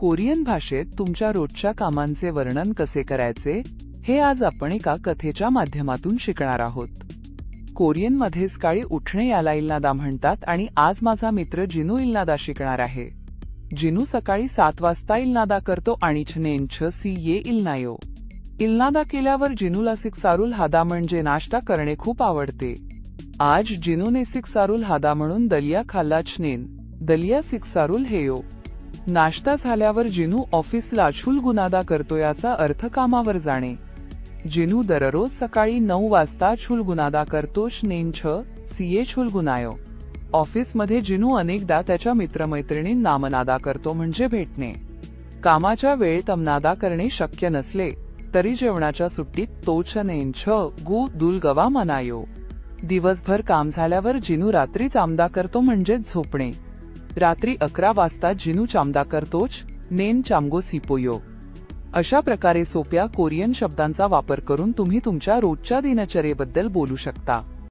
Korean भाषेत तुमच्या रोजच्या कामांचे वर्णन कसे करायचे हे आज आपण एका कथेच्या माध्यमातून शिकणार आहोत. कोरियनमध्ये सकाळी उठणे याला इल्नादा म्हणतात आणि आज माझा मित्र जिनू इल्नादा शिकणार आहे. जिनू सकाळी 7 वाजता इल्नादा करतो आणि छनेंछ सी ये इल्नायो. इल्नादा केल्यावर जिनूला सिक्सारुल हादा म्हणजे नाश्ता करणे खूप आवडते. आज जिनूने सिक्सारुल हादा म्हणून दलिया खाल्ला. छनेन दलिया सिक्सारुल हेयो. नाश्ता झाल्यावर जिनू ऑफिसला छुलगुनादा करतो, याचा अर्थ कामावर जाणे. जिनू दररोज सकाळी 9 वाजता छुलगुनादा करतो. छनेंछ सीए छुलगुनायो. ऑफिसमध्ये जिनू अनेकदा त्याच्या मित्रमैत्रिणींना नामनादा करतो म्हणजे भेटणे. कामाच्या वेळेत अमनादा करणे शक्य नसले तरी जेवणाच्या सुट्टीत तो छनेंछ गु दुलगवा मनायो. दिवसभर काम झाल्यावर जिनू रात्रीच आमदा करतो म्हणजे झोपणे. रात्री 11 वाजता जिनू चामदा करतोच नेन चामगो सिपोयो. अशा प्रकारे सोप्या कोरियन शब्दांचा वापर करून तुम्ही तुमच्या रोजच्या दिनचर्येबद्दल बोलू शकता.